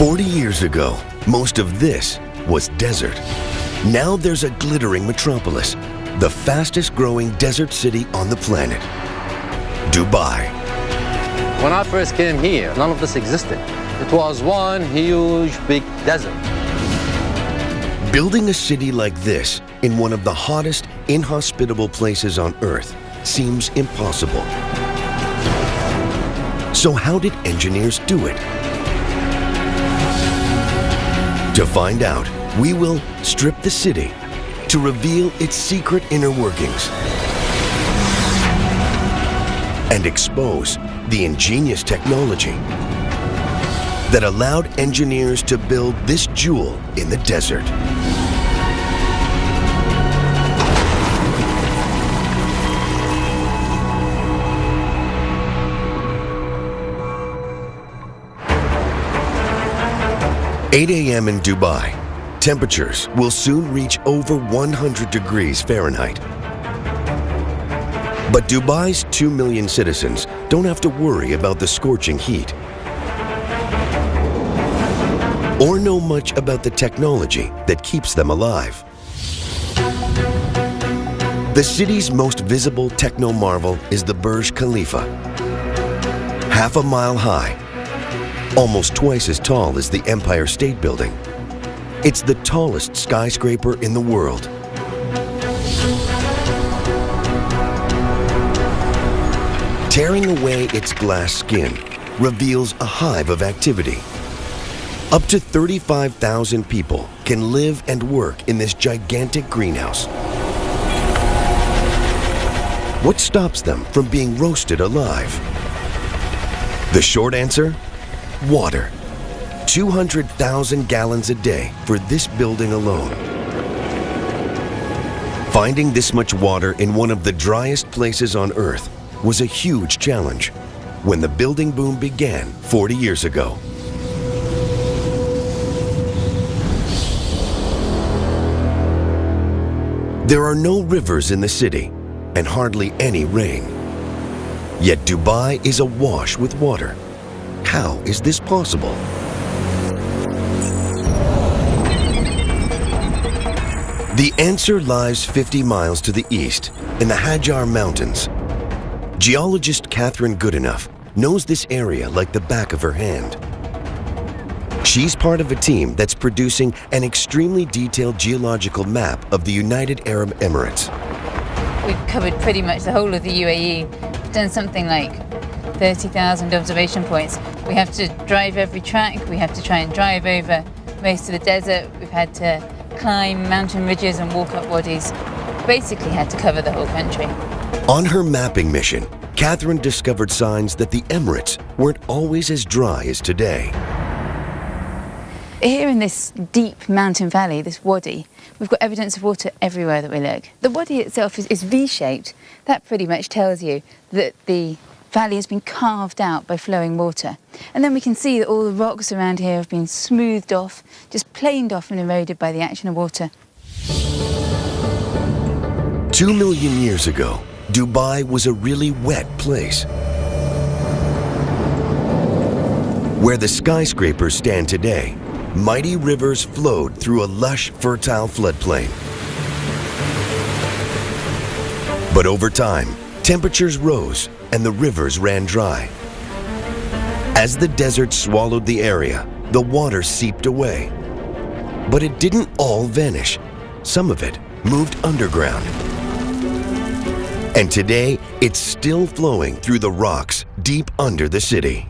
40 years ago, most of this was desert. Now there's a glittering metropolis, the fastest growing desert city on the planet, Dubai. When I first came here, none of this existed. It was one huge big desert. Building a city like this in one of the hottest, inhospitable places on Earth seems impossible. So how did engineers do it? To find out, we will strip the city to reveal its secret inner workings and expose the ingenious technology that allowed engineers to build this jewel in the desert. "8 a.m. in Dubai. Temperatures will soon reach over 100 degrees Fahrenheit. But Dubai's 2 million citizens don't have to worry about the scorching heat or know much about the technology that keeps them alive. The city's most visible techno-marvel is the Burj Khalifa. Half a mile high, almost twice as tall as the Empire State Building. It's the tallest skyscraper in the world. Tearing away its glass skin reveals a hive of activity. Up to 35,000 people can live and work in this gigantic greenhouse. What stops them from being roasted alive? The short answer? Water. 200,000 gallons a day for this building alone. Finding this much water in one of the driest places on Earth was a huge challenge when the building boom began 40 years ago. There are no rivers in the city and hardly any rain. Yet Dubai is awash with water. How is this possible? The answer lies 50 miles to the east in the Hajar Mountains. Geologist Catherine Goodenough knows this area like the back of her hand. She's part of a team that's producing an extremely detailed geological map of the United Arab Emirates. We've covered pretty much the whole of the UAE. We've done something like 30,000 observation points. We have to drive every track, we have to try and drive over most of the desert, we've had to climb mountain ridges and walk up wadis. Basically had to cover the whole country. On her mapping mission, Catherine discovered signs that the Emirates weren't always as dry as today. Here in this deep mountain valley, this wadi, we've got evidence of water everywhere that we look. The wadi itself is V-shaped. That pretty much tells you that the valley has been carved out by flowing water. And then we can see that all the rocks around here have been smoothed off, just planed off and eroded by the action of water. 2 million years ago, Dubai was a really wet place. Where the skyscrapers stand today, mighty rivers flowed through a lush, fertile floodplain. But over time, temperatures rose and the rivers ran dry. As the desert swallowed the area, the water seeped away. But it didn't all vanish. Some of it moved underground. And today, it's still flowing through the rocks deep under the city.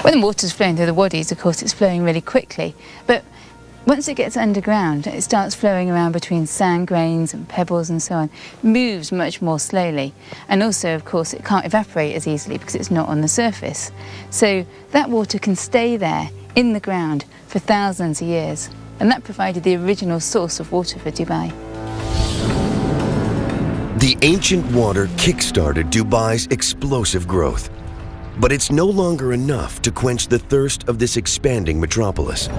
When the water's flowing through the wadis, of course, it's flowing really quickly. But once it gets underground, it starts flowing around between sand grains and pebbles and so on. It moves much more slowly. And also, of course, it can't evaporate as easily because it's not on the surface. So that water can stay there in the ground for thousands of years. And that provided the original source of water for Dubai. The ancient water kick-started Dubai's explosive growth. But it's no longer enough to quench the thirst of this expanding metropolis.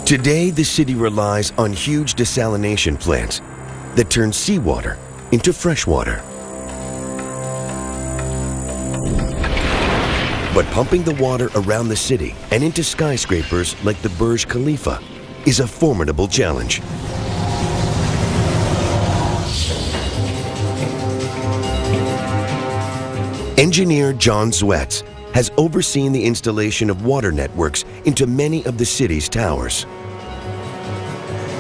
Today, the city relies on huge desalination plants that turns seawater into fresh water. But pumping the water around the city and into skyscrapers like the Burj Khalifa is a formidable challenge. Engineer John Zwetz has overseen the installation of water networks into many of the city's towers.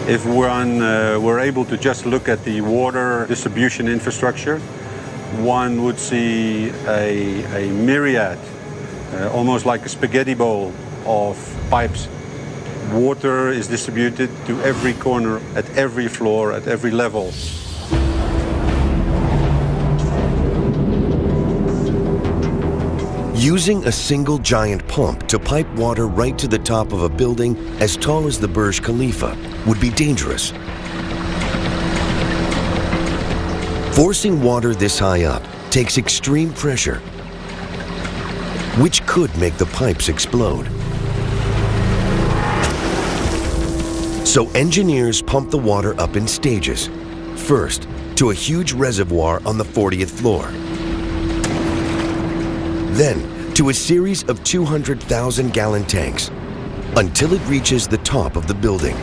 If we're able to just look at the water distribution infrastructure, one would see a myriad, almost like a spaghetti bowl of pipes. Water is distributed to every corner, at every floor, at every level. Using a single giant pump to pipe water right to the top of a building as tall as the Burj Khalifa would be dangerous. Forcing water this high up takes extreme pressure, which could make the pipes explode. So engineers pump the water up in stages. First, to a huge reservoir on the 40th floor. Then, to a series of 200,000-gallon tanks, until it reaches the top of the building.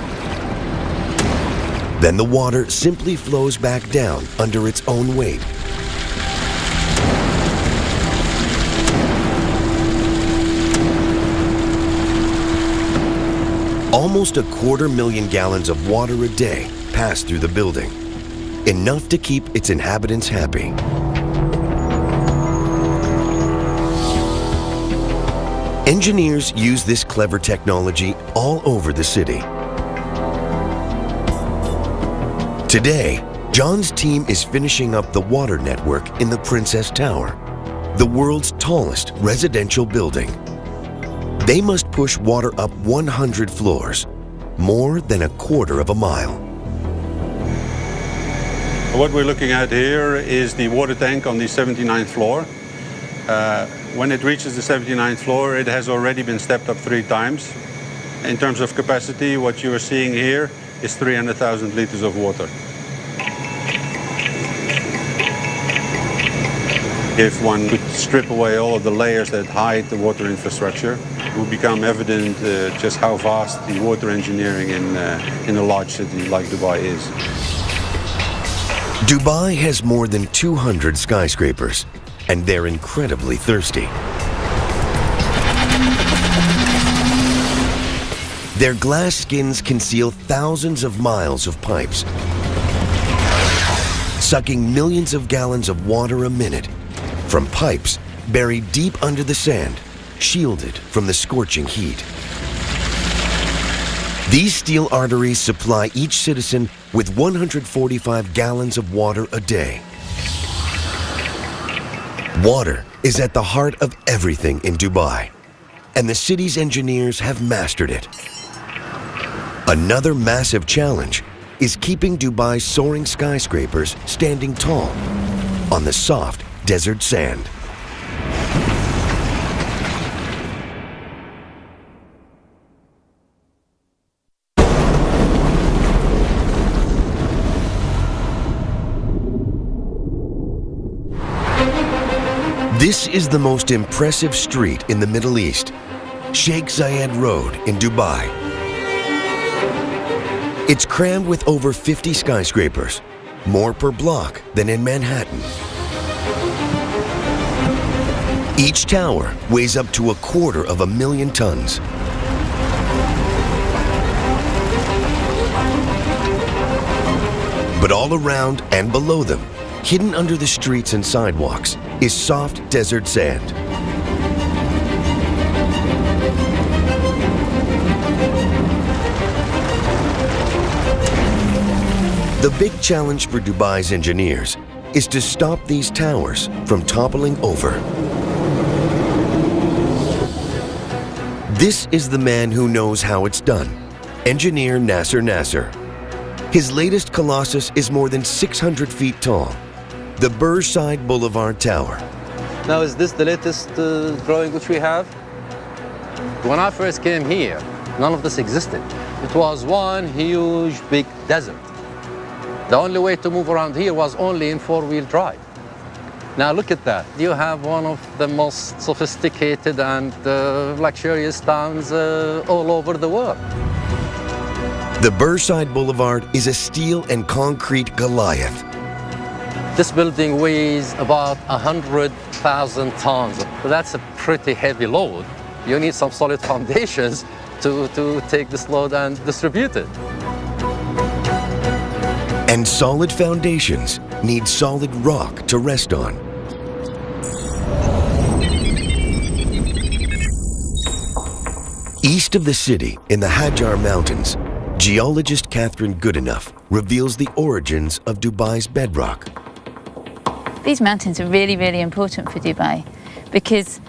Then the water simply flows back down under its own weight. Almost 250,000 gallons of water a day pass through the building, enough to keep its inhabitants happy. Engineers use this clever technology all over the city. Today, John's team is finishing up the water network in the Princess Tower, the world's tallest residential building. They must push water up 100 floors, more than a quarter of a mile. What we're looking at here is the water tank on the 79th floor. When it reaches the 79th floor, it has already been stepped up 3 times. In terms of capacity, what you are seeing here is 300,000 liters of water. If one could strip away all of the layers that hide the water infrastructure, it would become evident just how vast the water engineering in a large city like Dubai is. Dubai has more than 200 skyscrapers, and they're incredibly thirsty. Their glass skins conceal thousands of miles of pipes, sucking millions of gallons of water a minute from pipes buried deep under the sand, shielded from the scorching heat. These steel arteries supply each citizen with 145 gallons of water a day. Water is at the heart of everything in Dubai, and the city's engineers have mastered it. Another massive challenge is keeping Dubai's soaring skyscrapers standing tall on the soft desert sand. This is the most impressive street in the Middle East, Sheikh Zayed Road in Dubai. It's crammed with over 50 skyscrapers, more per block than in Manhattan. Each tower weighs up to 250,000 tons. But all around and below them, hidden under the streets and sidewalks, is soft desert sand. The big challenge for Dubai's engineers is to stop these towers from toppling over. This is the man who knows how it's done, engineer Nasser Nasser. His latest colossus is more than 600 feet tall, the Burj Side Boulevard Tower. Now, is this the latest drawing which we have? When I first came here, none of this existed. It was one huge big desert. The only way to move around here was only in four-wheel drive. Now look at that. You have one of the most sophisticated and luxurious towns all over the world. The Burnside Boulevard is a steel and concrete Goliath. This building weighs about 100,000 tons. So that's a pretty heavy load. You need some solid foundations to take this load and distribute it. And solid foundations need solid rock to rest on. East of the city, in the Hajar Mountains, geologist Catherine Goodenough reveals the origins of Dubai's bedrock. These mountains are really, really important for Dubai because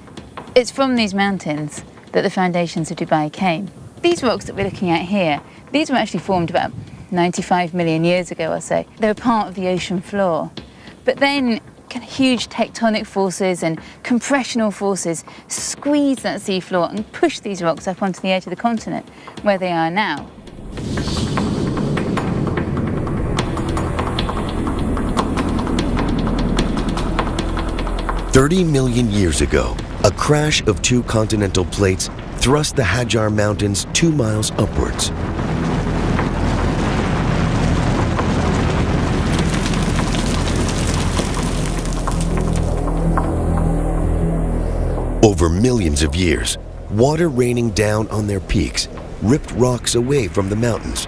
it's from these mountains that the foundations of Dubai came. These rocks that we're looking at here, these were actually formed about 95 million years ago or so. They were part of the ocean floor. But then kind of huge tectonic forces and compressional forces squeezed that seafloor and pushed these rocks up onto the edge of the continent, where they are now. "30 million years ago, a crash of two continental plates thrust the Hajar Mountains 2 miles upwards. Over millions of years, water raining down on their peaks ripped rocks away from the mountains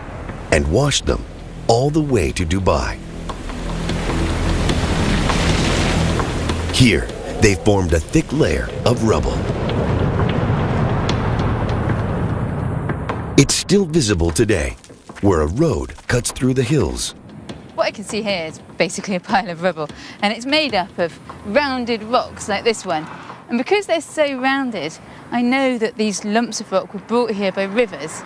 and washed them all the way to Dubai. Here, they formed a thick layer of rubble. It's still visible today, where a road cuts through the hills. What I can see here is basically a pile of rubble, and it's made up of rounded rocks like this one. And because they're so rounded, I know that these lumps of rock were brought here by rivers.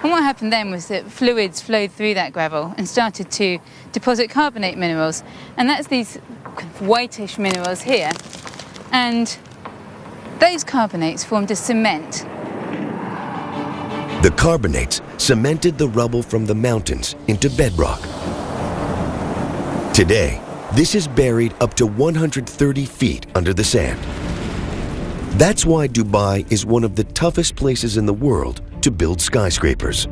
And what happened then was that fluids flowed through that gravel and started to deposit carbonate minerals. And that's these kind of whitish minerals here. And those carbonates formed a cement. The carbonates cemented the rubble from the mountains into bedrock. Today, this is buried up to 130 feet under the sand. That's why Dubai is one of the toughest places in the world to build skyscrapers.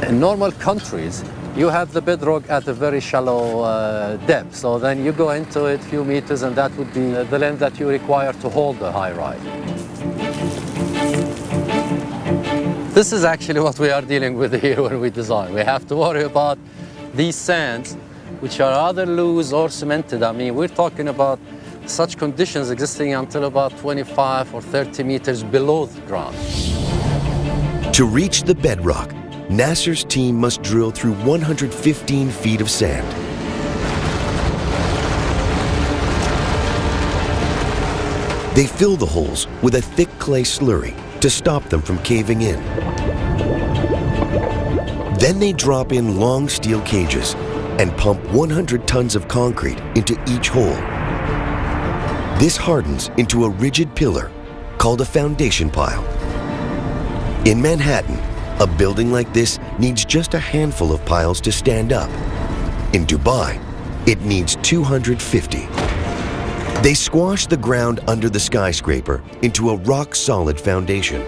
In normal countries, you have the bedrock at a very shallow depth. So then you go into it a few meters, and that would be the length that you require to hold the high rise. This is actually what we are dealing with here when we design. We have to worry about these sands, which are either loose or cemented. I mean, we're talking about such conditions existing until about 25 or 30 meters below the ground. To reach the bedrock, Nasser's team must drill through 115 feet of sand. They fill the holes with a thick clay slurry to stop them from caving in. Then they drop in long steel cages and pump 100 tons of concrete into each hole. This hardens into a rigid pillar called a foundation pile. In Manhattan, a building like this needs just a handful of piles to stand up. In Dubai, it needs 250. They squash the ground under the skyscraper into a rock-solid foundation.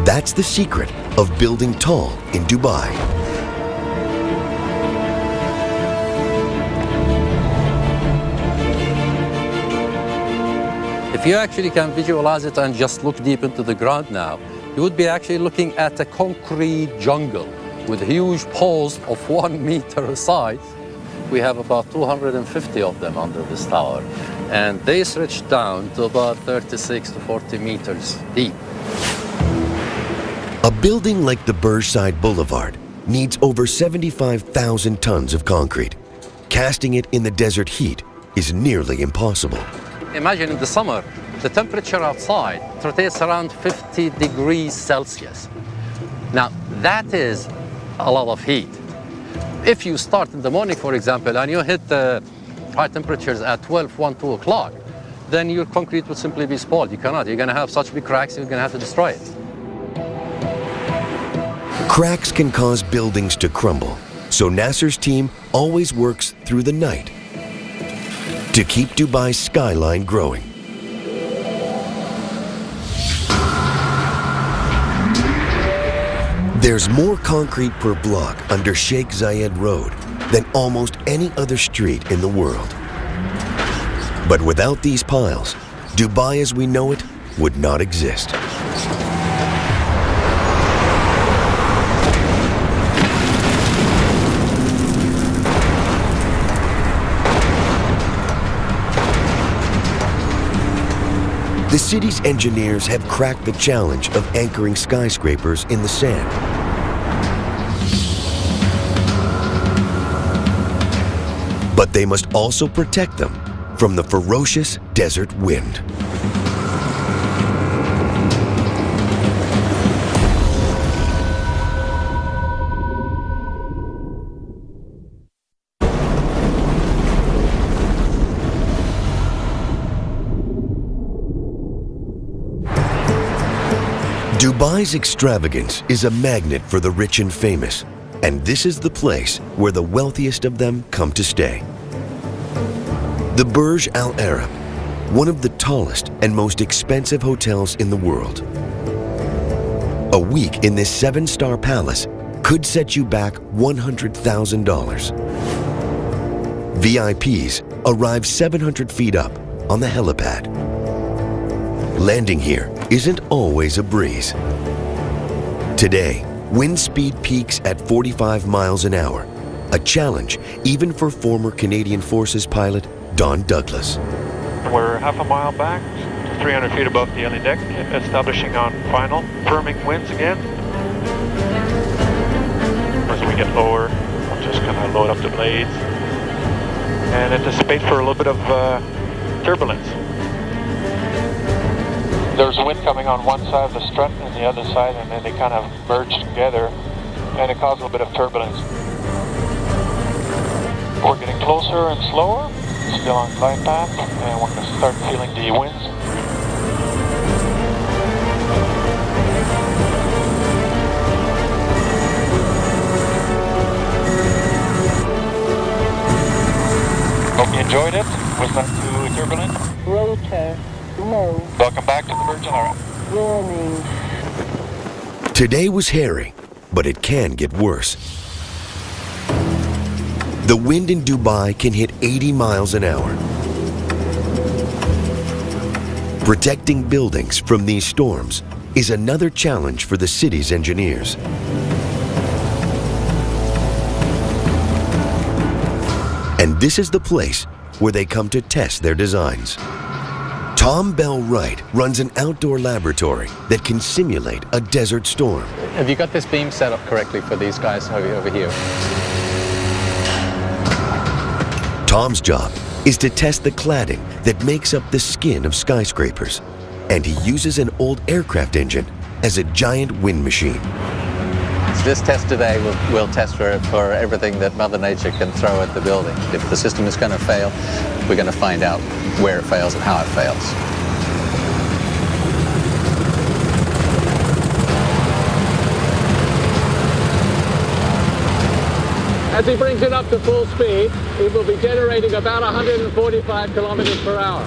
That's the secret of building tall in Dubai. If you actually can visualize it and just look deep into the ground now, you would be actually looking at a concrete jungle with huge poles of 1 meter size. We have about 250 of them under this tower, and they stretch down to about 36 to 40 meters deep. A building like the Burnside Boulevard needs over 75,000 tons of concrete. Casting it in the desert heat is nearly impossible. Imagine in the summer, the temperature outside rotates around 50 degrees Celsius. Now, that is a lot of heat. If you start in the morning, for example, and you hit the high temperatures at 12, 1, 2 o'clock, then your concrete would simply be spoiled. You cannot. You're going to have such big cracks, you're going to have to destroy it. Cracks can cause buildings to crumble, so Nasser's team always works through the night to keep Dubai's skyline growing. There's more concrete per block under Sheikh Zayed Road than almost any other street in the world. But without these piles, Dubai as we know it would not exist. The city's engineers have cracked the challenge of anchoring skyscrapers in the sand. But they must also protect them from the ferocious desert wind. Dubai's extravagance is a magnet for the rich and famous, and this is the place where the wealthiest of them come to stay. The Burj Al Arab, one of the tallest and most expensive hotels in the world. A week in this 7-star palace could set you back $100,000. VIPs arrive 700 feet up on the helipad. Landing here isn't always a breeze. Today, wind speed peaks at 45 miles an hour, a challenge even for former Canadian Forces pilot Don Douglas. We're half a mile back, 300 feet above the LE deck, establishing on final, firming winds again. As we get lower, I'm just going to load up the blades and anticipate for a little bit of turbulence. There's wind coming on one side of the strut and the other side, and then they kind of merge together, and it causes a little bit of turbulence. We're getting closer and slower, still on glide path, and we're going to start feeling the winds. Hope you enjoyed it. Was not too turbulent. Rotor. No. Welcome back to the Burj Al Arab. Warning. Today was hairy, but it can get worse. The wind in Dubai can hit 80 miles an hour. Protecting buildings from these storms is another challenge for the city's engineers. And this is the place where they come to test their designs. Tom Bell Wright runs an outdoor laboratory that can simulate a desert storm. Have you got this beam set up correctly for these guys over here? Tom's job is to test the cladding that makes up the skin of skyscrapers, and he uses an old aircraft engine as a giant wind machine. So this test today will test for everything that Mother Nature can throw at the building. If the system is going to fail, we're going to find out where it fails and how it fails. As he brings it up to full speed, it will be generating about 145 kilometers per hour.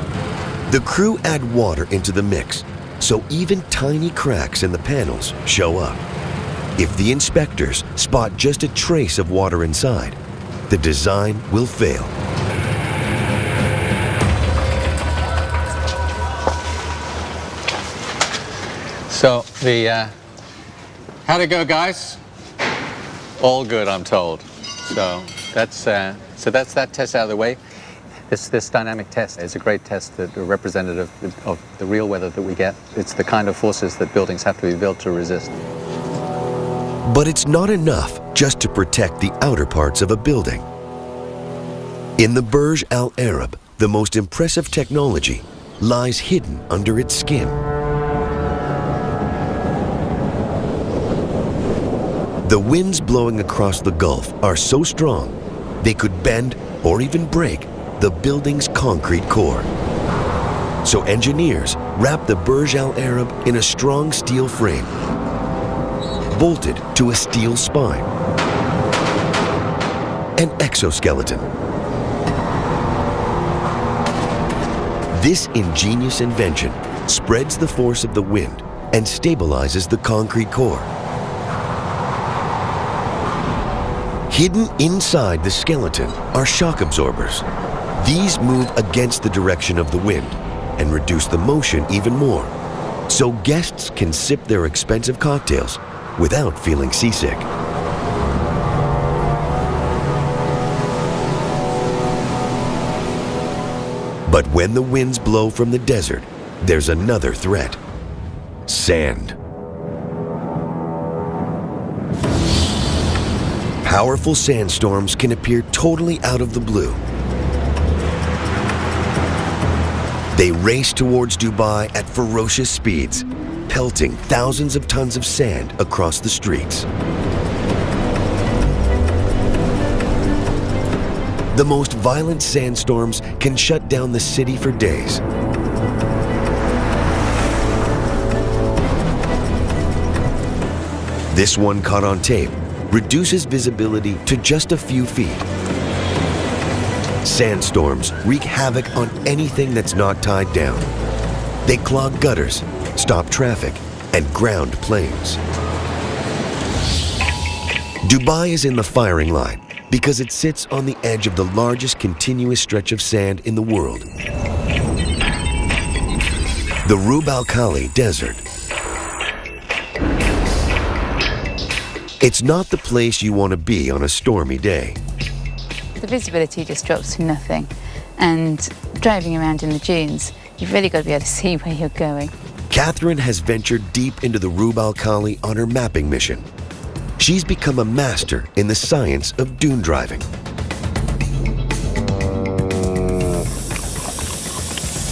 The crew add water into the mix, so even tiny cracks in the panels show up. If the inspectors spot just a trace of water inside, the design will fail. So how'd it go, guys? All good, I'm told. So that's that test out of the way. This dynamic test is a great test, that are representative of the real weather that we get. It's the kind of forces that buildings have to be built to resist. But it's not enough just to protect the outer parts of a building. In the Burj Al Arab, the most impressive technology lies hidden under its skin. The winds blowing across the Gulf are so strong, they could bend or even break the building's concrete core. So engineers wrap the Burj Al Arab in a strong steel frame. bolted to a steel spine. An exoskeleton. This ingenious invention spreads the force of the wind and stabilizes the concrete core. Hidden inside the skeleton are shock absorbers. These move against the direction of the wind and reduce the motion even more, so guests can sip their expensive cocktails without feeling seasick. But when the winds blow from the desert, there's another threat: sand. Powerful sandstorms can appear totally out of the blue. They race towards Dubai at ferocious speeds, pelting thousands of tons of sand across the streets. The most violent sandstorms can shut down the city for days. This one, caught on tape, reduces visibility to just a few feet. Sandstorms wreak havoc on anything that's not tied down. They clog gutters, stop traffic, and ground planes. Dubai is in the firing line because it sits on the edge of the largest continuous stretch of sand in the world, the Rub al Khali Desert. It's not the place you want to be on a stormy day. The visibility just drops to nothing, and driving around in the dunes, you've really got to be able to see where you're going. Catherine has ventured deep into the Rub al Khali on her mapping mission. She's become a master in the science of dune driving.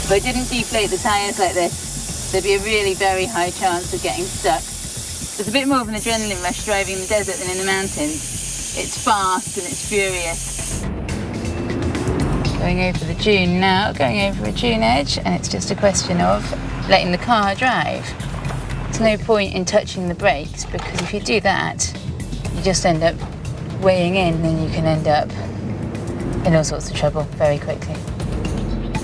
If I didn't deflate the tyres like this, there'd be a really very high chance of getting stuck. There's a bit more of an adrenaline rush driving in the desert than in the mountains. It's fast and it's furious. Going over the dune now, going over a dune edge, and it's just a question of letting the car drive. There's no point in touching the brakes, because if you do that, you just end up weighing in and you can end up in all sorts of trouble very quickly.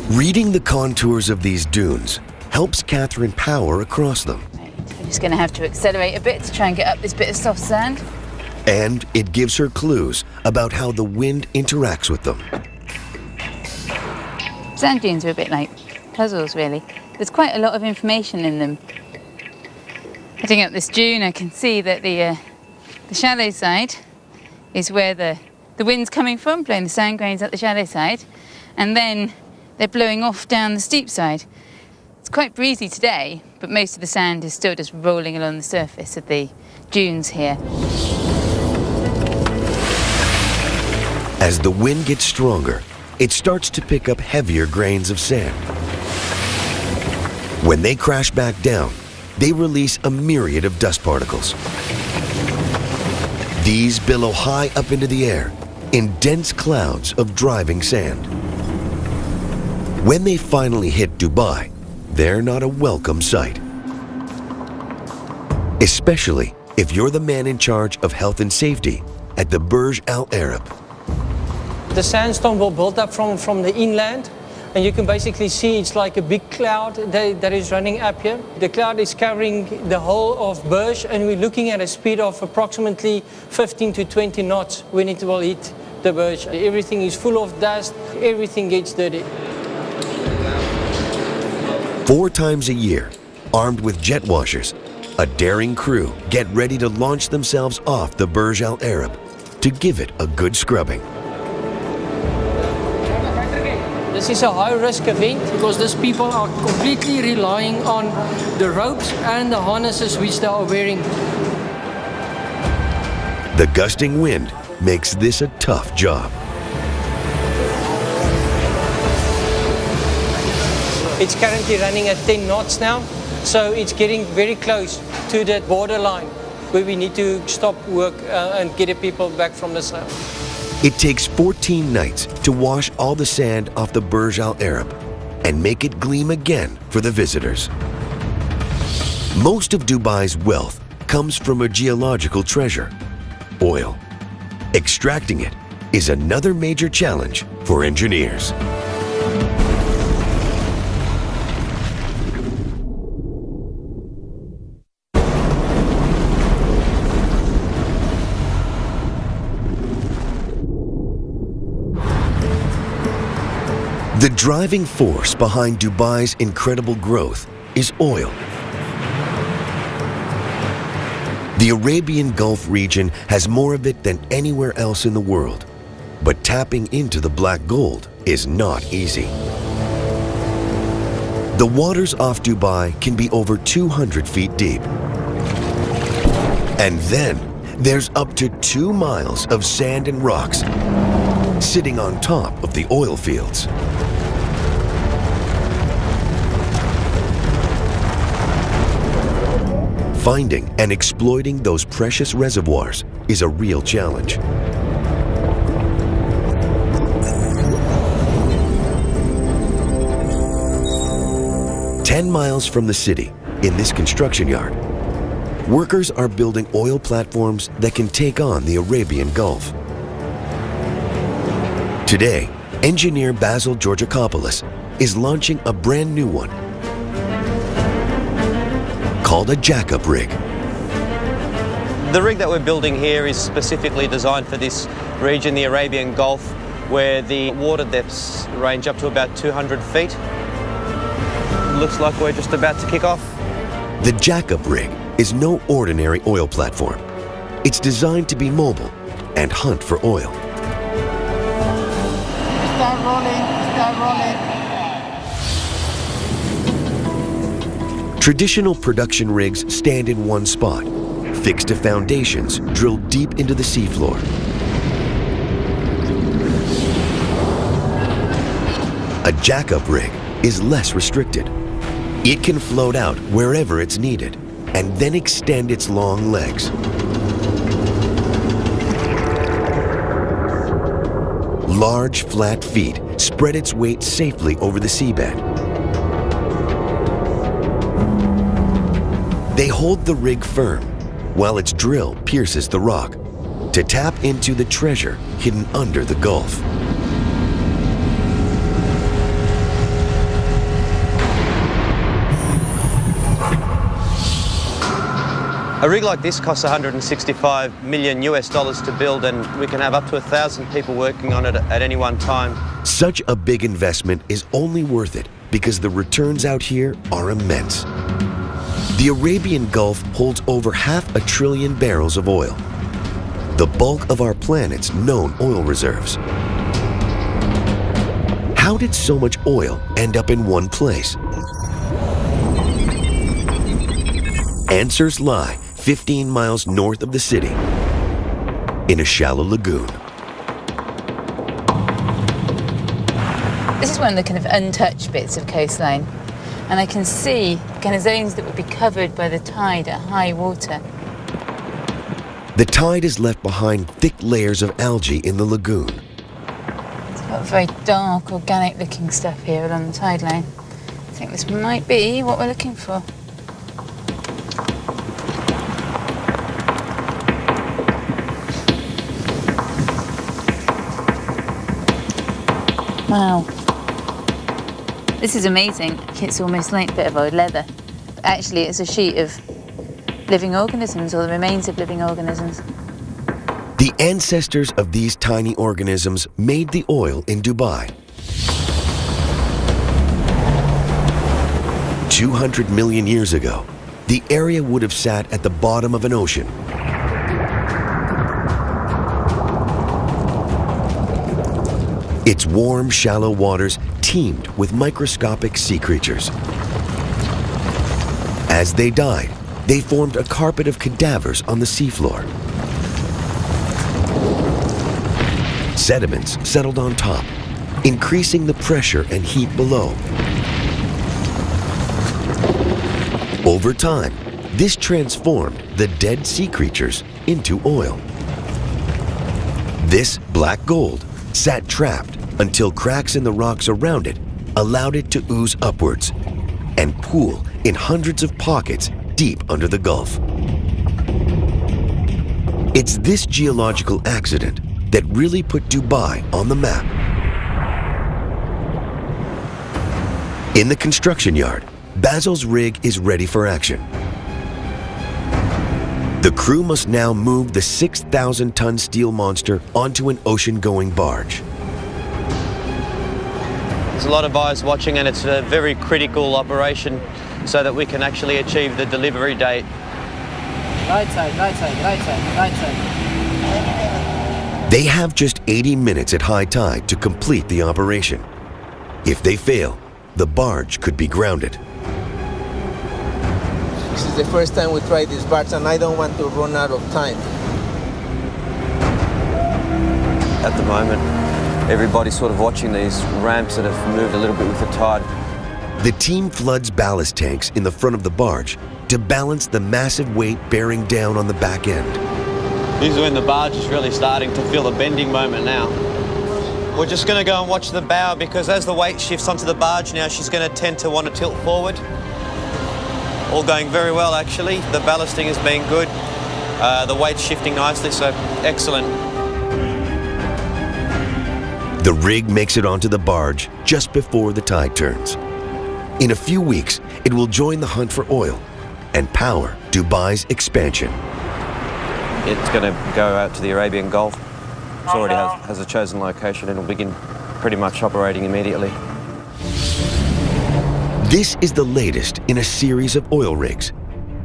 Reading the contours of these dunes helps Catherine power across them. I'm just going to have to accelerate a bit to try and get up this bit of soft sand. And it gives her clues about how the wind interacts with them. Sand dunes are a bit like puzzles, really. There's quite a lot of information in them. Heading up this dune, I can see that the shallow side is where the wind's coming from, blowing the sand grains up the shallow side, and then they're blowing off down the steep side. It's quite breezy today, but most of the sand is still just rolling along the surface of the dunes here. As the wind gets stronger, it starts to pick up heavier grains of sand. When they crash back down, they release a myriad of dust particles. These billow high up into the air in dense clouds of driving sand. When they finally hit Dubai, they're not a welcome sight. Especially if you're the man in charge of health and safety at the Burj Al Arab. The sandstorm will build up from the inland, and you can basically see it's like a big cloud that is running up here. The cloud is covering the whole of Burj, and we're looking at a speed of approximately 15 to 20 knots when it will hit the Burj. Everything is full of dust, everything gets dirty. 4 times a year, armed with jet washers, a daring crew get ready to launch themselves off the Burj Al Arab to give it a good scrubbing. This is a high-risk event because these people are completely relying on the ropes and the harnesses which they are wearing. The gusting wind makes this a tough job. It's currently running at 10 knots now, so it's getting very close to that borderline where we need to stop work and get the people back from the sail. It takes 14 nights to wash all the sand off the Burj Al Arab and make it gleam again for the visitors. Most of Dubai's wealth comes from a geological treasure, oil. Extracting it is another major challenge for engineers. The driving force behind Dubai's incredible growth is oil. The Arabian Gulf region has more of it than anywhere else in the world, but tapping into the black gold is not easy. The waters off Dubai can be over 200 feet deep. And then there's up to 2 miles of sand and rocks sitting on top of the oil fields. Finding and exploiting those precious reservoirs is a real challenge. "10 miles from the city, in this construction yard, workers are building oil platforms that can take on the Arabian Gulf. Today, engineer Basil Georgakopoulos is launching a brand new one, called a jack-up rig. The rig that we're building here is specifically designed for this region, the Arabian Gulf, where the water depths range up to about 200 feet. Looks like we're just about to kick off. The jack-up rig is no ordinary oil platform. It's designed to be mobile and hunt for oil. Start rolling, start rolling. Traditional production rigs stand in one spot, fixed to foundations drilled deep into the seafloor. A jack-up rig is less restricted. It can float out wherever it's needed and then extend its long legs. Large, flat feet spread its weight safely over the seabed. They hold the rig firm while its drill pierces the rock to tap into the treasure hidden under the Gulf. A rig like this costs $165 million to build, and we can have up to 1,000 people working on it at any one time. Such a big investment is only worth it because the returns out here are immense. The Arabian Gulf holds over 500 billion barrels of oil, the bulk of our planet's known oil reserves. How did so much oil end up in one place? Answers lie 15 miles north of the city, in a shallow lagoon. This is one of the kind of untouched bits of coastline. And I can see kind of zones that would be covered by the tide at high water. The tide has left behind thick layers of algae in the lagoon. It's got very dark, organic-looking stuff here along the tide line. I think this might be what we're looking for. Wow. This is amazing. It's almost like a bit of old leather. But actually, it's a sheet of living organisms, or the remains of living organisms. The ancestors of these tiny organisms made the oil in Dubai. 200 million years ago, the area would have sat at the bottom of an ocean. Its warm, shallow waters teemed with microscopic sea creatures. As they died, they formed a carpet of cadavers on the seafloor. Sediments settled on top, increasing the pressure and heat below. Over time, this transformed the dead sea creatures into oil. This black gold sat trapped until cracks in the rocks around it allowed it to ooze upwards and pool in hundreds of pockets deep under the Gulf. It's this geological accident that really put Dubai on the map. In the construction yard, Basil's rig is ready for action. The crew must now move the 6,000-ton steel monster onto an ocean-going barge. There's a lot of eyes watching, and it's a very critical operation so that we can actually achieve the delivery date. Right side, right side, right side, right side. They have just 80 minutes at high tide to complete the operation. If they fail, the barge could be grounded. This is the first time we try this barge, and I don't want to run out of time. At the moment, everybody's sort of watching these ramps that have moved a little bit with the tide. The team floods ballast tanks in the front of the barge to balance the massive weight bearing down on the back end. This is when the barge is really starting to feel the bending moment now. We're just going to go and watch the bow, because as the weight shifts onto the barge now, she's going to tend to want to tilt forward. All going very well, actually. The ballasting has been good. The weight's shifting nicely, so excellent. The rig makes it onto the barge just before the tide turns. In a few weeks, it will join the hunt for oil and power Dubai's expansion. It's going to go out to the Arabian Gulf. It already has a chosen location and will begin pretty much operating immediately. This is the latest in a series of oil rigs,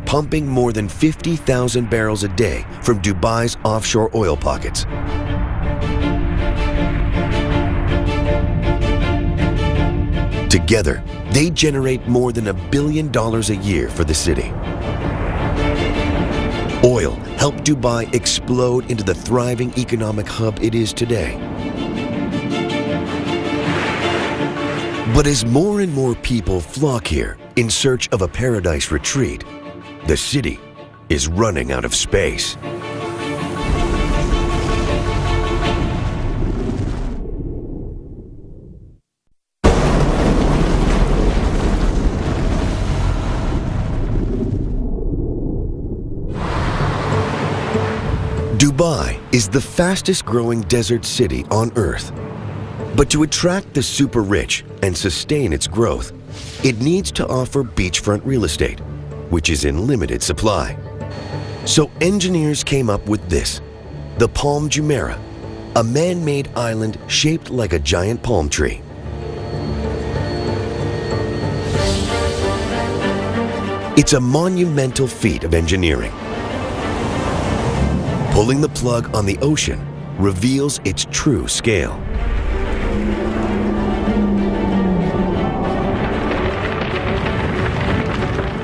pumping more than 50,000 barrels a day from Dubai's offshore oil pockets. Together, they generate more than $1 billion a year for the city. Oil helped Dubai explode into the thriving economic hub it is today. But as more and more people flock here in search of a paradise retreat, the city is running out of space. Dubai is the fastest growing desert city on Earth. But to attract the super rich and sustain its growth, it needs to offer beachfront real estate, which is in limited supply. So engineers came up with this, the Palm Jumeirah, a man-made island shaped like a giant palm tree. It's a monumental feat of engineering. Pulling the plug on the ocean reveals its true scale.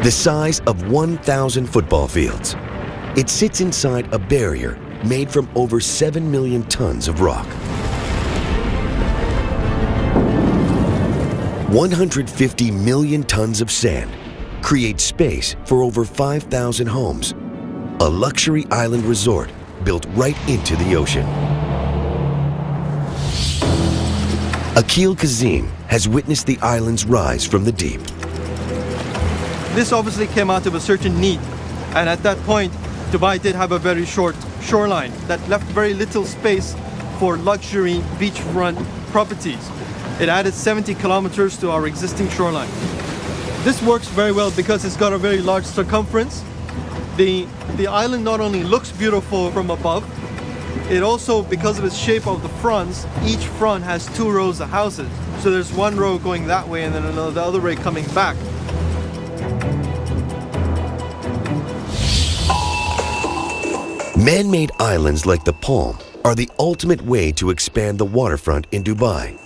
The size of 1,000 football fields. It sits inside a barrier made from over 7 million tons of rock. 150 million tons of sand create space for over 5,000 homes. A luxury island resort built right into the ocean. Akil Kazim has witnessed the island's rise from the deep. This obviously came out of a certain need, and at that point, Dubai did have a very short shoreline that left very little space for luxury beachfront properties. It added 70 kilometers to our existing shoreline. This works very well because it's got a very large circumference. The island not only looks beautiful from above, it also, because of its shape of the fronts, each front has 2 rows of houses. So there's one row going that way and then the other way coming back. Man-made islands like the Palm are the ultimate way to expand the waterfront in Dubai.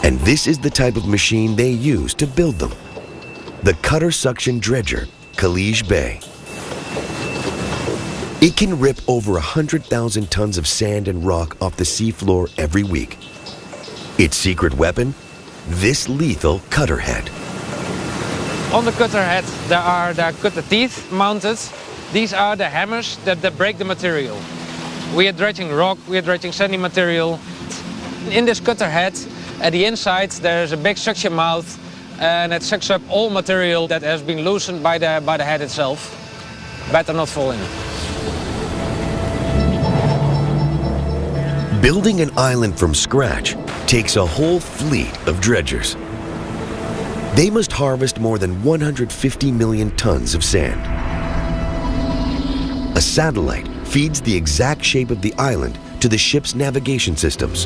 And this is the type of machine they use to build them. The cutter suction dredger, Khalij Bey. It can rip over 100,000 tons of sand and rock off the seafloor every week. Its secret weapon? This lethal cutter head. On the cutter head, there are cutter teeth mounted. These are the hammers that break the material. We are dredging rock, we are dredging sandy material. In this cutter head, at the inside, there's a big suction mouth, and it sucks up all material that has been loosened by the head itself. better not fall in. Building an island from scratch takes a whole fleet of dredgers. They must harvest more than 150 million tons of sand. A satellite feeds the exact shape of the island to the ship's navigation systems.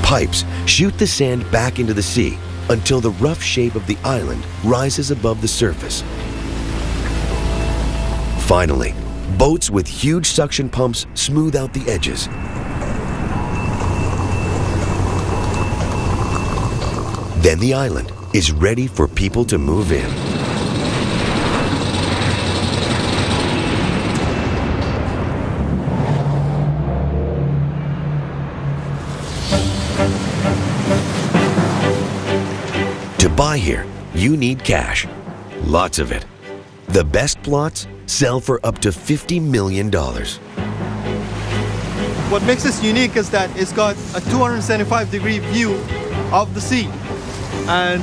Pipes shoot the sand back into the sea until the rough shape of the island rises above the surface. Finally, boats with huge suction pumps smooth out the edges. Then the island is ready for people to move in. To buy here, you need cash. Lots of it. The best plots sell for up to $50 million. What makes this unique is that it's got a 275-degree view of the sea. And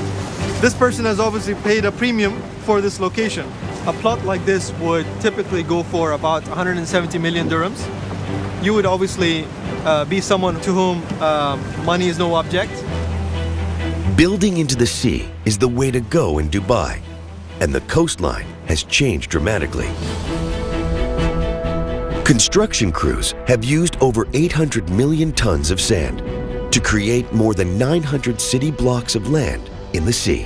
this person has obviously paid a premium for this location. A plot like this would typically go for about 170 million dirhams. You would obviously be someone to whom money is no object. Building into the sea is the way to go in Dubai, and the coastline has changed dramatically. Construction crews have used over 800 million tons of sand to create more than 900 city blocks of land in the sea.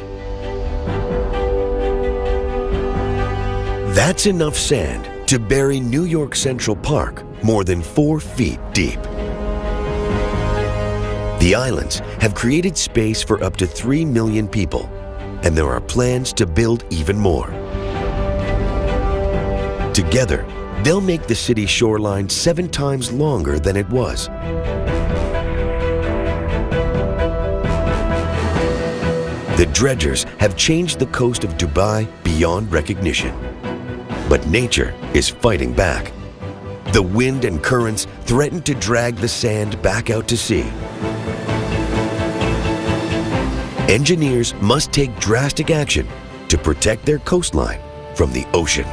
That's enough sand to bury New York Central Park more than 4 feet deep. The islands have created space for up to 3 million people, and there are plans to build even more. Together, they'll make the city's shoreline 7 times longer than it was. The dredgers have changed the coast of Dubai beyond recognition. But nature is fighting back. The wind and currents threaten to drag the sand back out to sea. Engineers must take drastic action to protect their coastline from the ocean.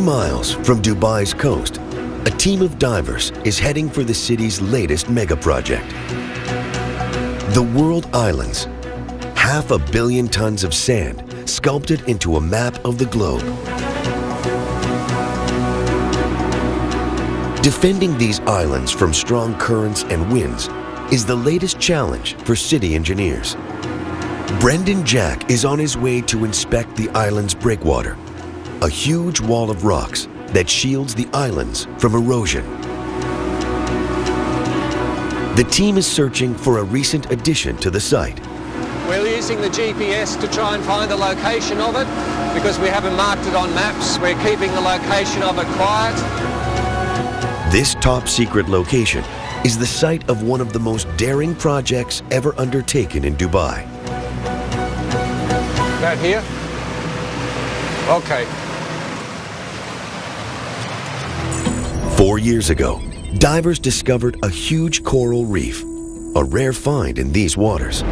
Miles from Dubai's coast, a team of divers is heading for the city's latest mega project. The World Islands, 500 million tons of sand sculpted into a map of the globe. Defending these islands from strong currents and winds is the latest challenge for city engineers. Brendan Jack is on his way to inspect the island's breakwater, a huge wall of rocks that shields the islands from erosion. The team is searching for a recent addition to the site. We're using the GPS to try and find the location of it because we haven't marked it on maps. We're keeping the location of it quiet. This top secret location is the site of one of the most daring projects ever undertaken in Dubai. About here? Okay. 4 years ago, divers discovered a huge coral reef, a rare find in these waters.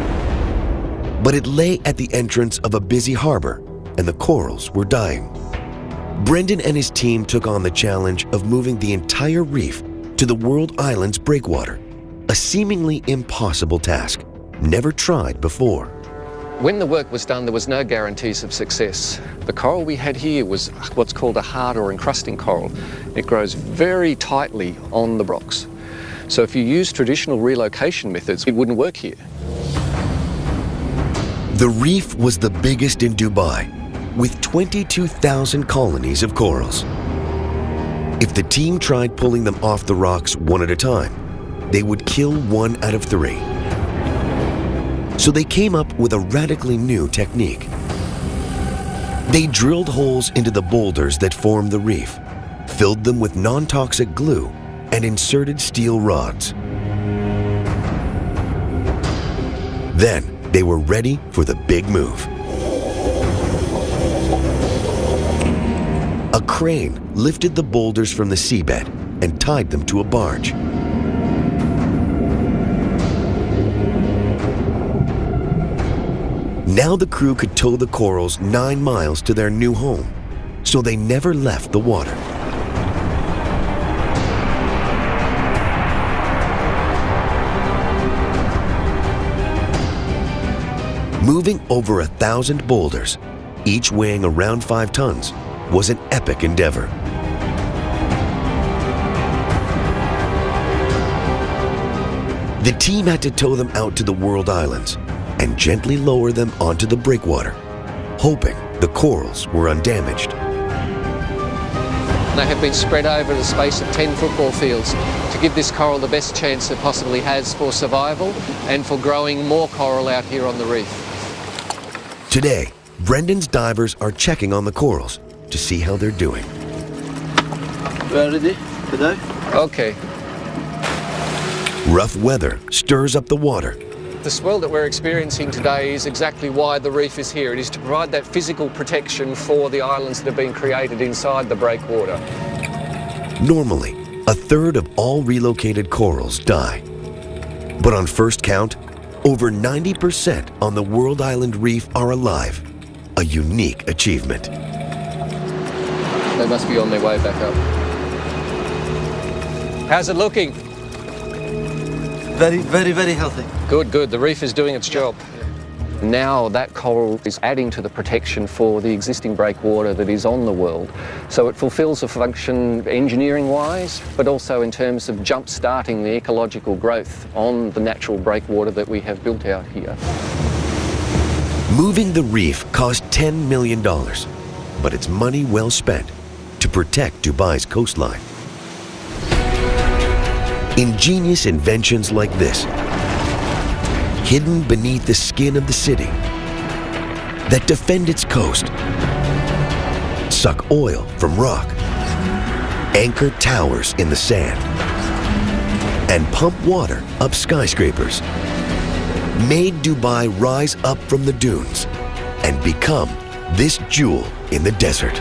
But it lay at the entrance of a busy harbor, and the corals were dying. Brendan and his team took on the challenge of moving the entire reef to the World Islands breakwater, a seemingly impossible task, never tried before. When the work was done, there was no guarantees of success. The coral we had here was what's called a hard or encrusting coral. It grows very tightly on the rocks. So if you use traditional relocation methods, it wouldn't work here. The reef was the biggest in Dubai, with 22,000 colonies of corals. If the team tried pulling them off the rocks one at a time, they would kill 1 out of 3. So they came up with a radically new technique. They drilled holes into the boulders that formed the reef, filled them with non-toxic glue, and inserted steel rods. Then they were ready for the big move. A crane lifted the boulders from the seabed and tied them to a barge. Now the crew could tow the corals 9 miles to their new home, so they never left the water. Moving over 1,000 boulders, each weighing around 5 tons, was an epic endeavor. The team had to tow them out to the world islands and gently lower them onto the breakwater, hoping the corals were undamaged. They have been spread over the space of 10 football fields to give this coral the best chance it possibly has for survival and for growing more coral out here on the reef. Today, Brendan's divers are checking on the corals to see how they're doing. Ready to dive? Okay. Rough weather stirs up the water. The swell that we're experiencing today is exactly why the reef is here. It is to provide that physical protection for the islands that have been created inside the breakwater. Normally, 1/3 of all relocated corals die. But on first count, over 90% on the World Island Reef are alive, a unique achievement. They must be on their way back up. How's it looking? Very, very, very healthy. Good, good. The reef is doing its job. Now that coral is adding to the protection for the existing breakwater that is on the world. So it fulfills a function engineering-wise, but also in terms of jump-starting the ecological growth on the natural breakwater that we have built out here. Moving the reef cost $10 million, but it's money well spent to protect Dubai's coastline. Ingenious inventions like this, hidden beneath the skin of the city, that defend its coast, suck oil from rock, anchor towers in the sand, and pump water up skyscrapers, made Dubai rise up from the dunes and become this jewel in the desert.